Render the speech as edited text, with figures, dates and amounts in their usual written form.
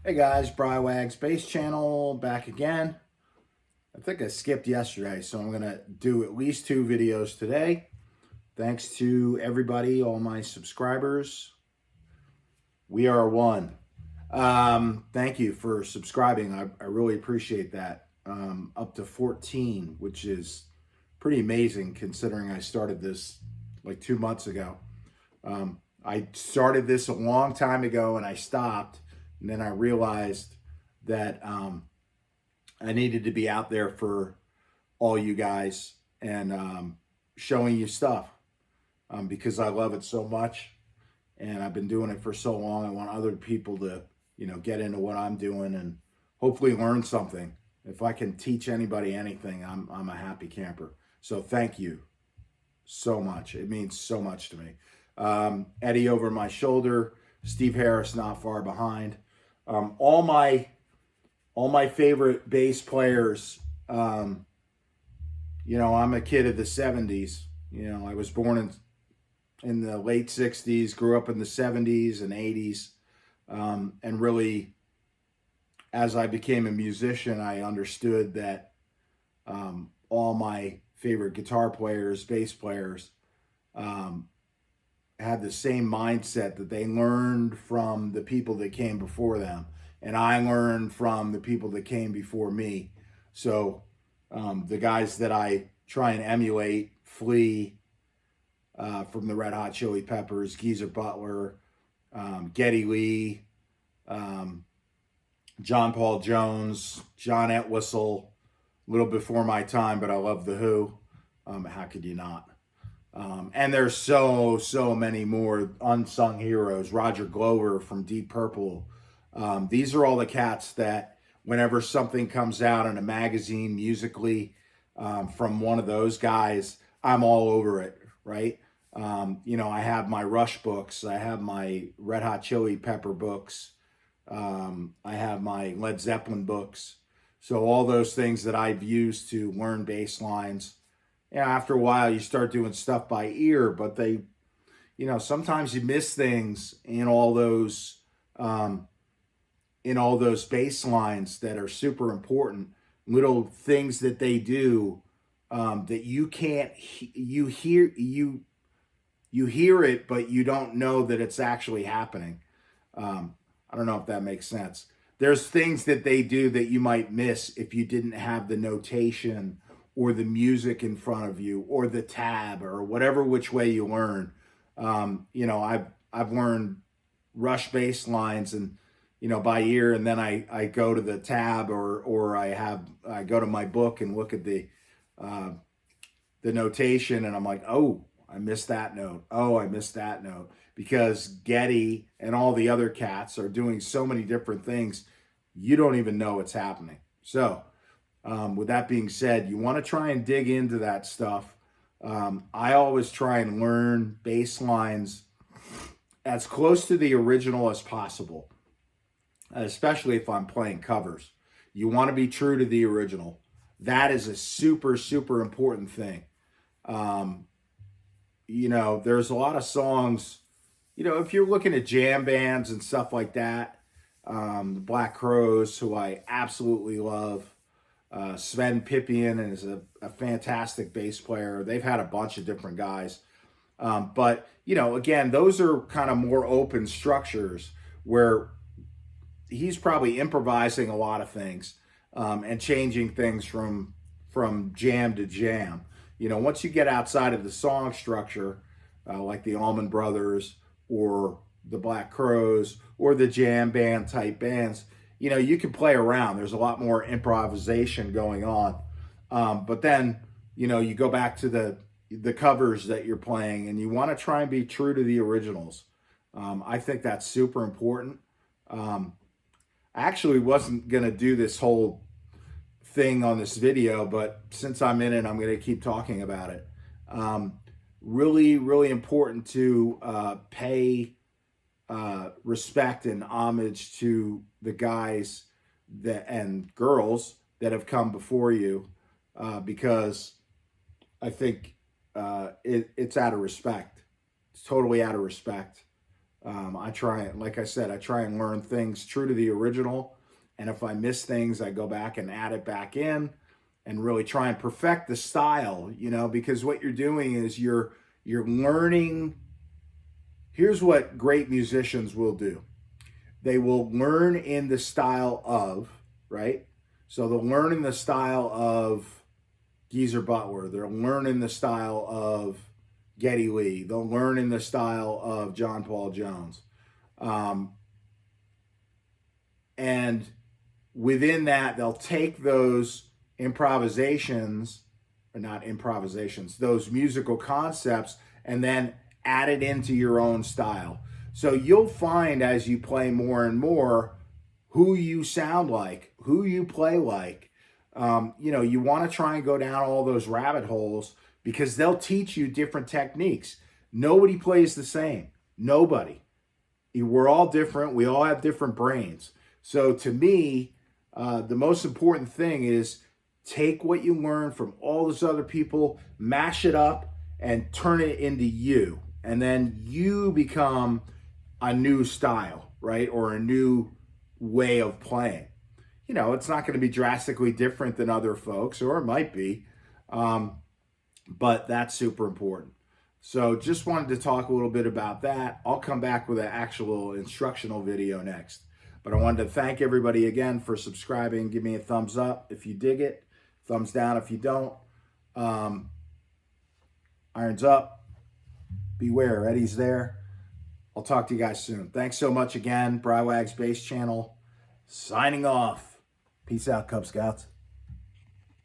Hey guys, Briwagz Bass Channel back again. I think I skipped yesterday, so I'm gonna do at least 2 videos today. Thanks to everybody, all my subscribers. We are one. Thank you for subscribing. I really appreciate that. Up to 14, which is pretty amazing considering I started this like 2 months ago. I started this a long time ago and I stopped, and then I realized that I needed to be out there for all you guys and showing you stuff because I love it so much, and I've been doing it for so long. I want other people to, get into what I'm doing and hopefully learn something. If I can teach anybody anything, I'm a happy camper. So thank you so much. It means so much to me. Eddie over my shoulder, Steve Harris not far behind. All my favorite bass players. I'm a kid of the 70s. I was born in the late 60s, grew up in the 70s and 80s. And really, as I became a musician, I understood that all my favorite guitar players, bass players, had the same mindset, that they learned from the people that came before them. And I learned from the people that came before me. So the guys that I try and emulate, Flea from the Red Hot Chili Peppers, Geezer Butler, Geddy Lee, John Paul Jones, John Entwistle, a little before my time, but I love The Who. How could you not? And there's so many more unsung heroes. Roger Glover from Deep Purple. These are all the cats that whenever something comes out in a magazine musically from one of those guys, I'm all over it, right? I have my Rush books. I have my Red Hot Chili Pepper books. I have my Led Zeppelin books. So all those things that I've used to learn bass lines. After a while, you start doing stuff by ear, but sometimes you miss things in all those bass lines that are super important. Little things that they do that you can't, you hear it, but you don't know that it's actually happening. I don't know if that makes sense. There's things that they do that you might miss if you didn't have the notation or the music in front of you, or the tab, or whatever which way you learn. I've learned Rush bass lines and by ear, and then I go to the tab, or I go to my book and look at the notation, and I'm like, oh, I missed that note. Oh, I missed that note, because Geddy and all the other cats are doing so many different things, you don't even know what's happening. So with that being said, you want to try and dig into that stuff. I always try and learn bass lines as close to the original as possible, especially if I'm playing covers. You want to be true to the original. That is a super important thing. There's a lot of songs, if you're looking at jam bands and stuff like that, the Black Crowes, who I absolutely love, Sven Pippian is a fantastic bass player. They've had a bunch of different guys. But, again, those are kind of more open structures where he's probably improvising a lot of things and changing things from jam to jam. Once you get outside of the song structure, like the Allman Brothers or the Black Crowes or the jam band type bands, you can play around. There's a lot more improvisation going on. But then, you go back to the covers that you're playing, and you want to try and be true to the originals. I think that's super important. I actually wasn't going to do this whole thing on this video, but since I'm in it, I'm going to keep talking about it. Really important to pay respect and homage to the guys and girls that have come before you, because I think it's out of respect. It's totally out of respect. I try, like I said, I try and learn things true to the original. And if I miss things, I go back and add it back in and really try and perfect the style, you know, because what you're doing is you're learning. Here's what great musicians will do. They will learn in the style of, right? So they'll learn in the style of Geezer Butler. They'll learn in the style of Geddy Lee. They'll learn in the style of John Paul Jones. And within that, they'll take those improvisations, or not improvisations, those musical concepts, and then add it into your own style. So you'll find as you play more and more who you sound like, who you play like. You know, you want to try and go down all those rabbit holes because they'll teach you different techniques. Nobody plays the same. Nobody. We're all different. We all have different brains. So to me, the most important thing is take what you learn from all those other people, mash it up, and turn it into you. And then you become a new style, right? Or a new way of playing. You know, it's not going to be drastically different than other folks, or it might be. But that's super important. So just wanted to talk a little bit about that. I'll come back with an actual instructional video next. But I wanted to thank everybody again for subscribing. Give me a thumbs up if you dig it. Thumbs down if you don't. Irons up. Beware, Eddie's there. I'll talk to you guys soon. Thanks so much again. Briwagz Bass Channel signing off. Peace out, Cub Scouts.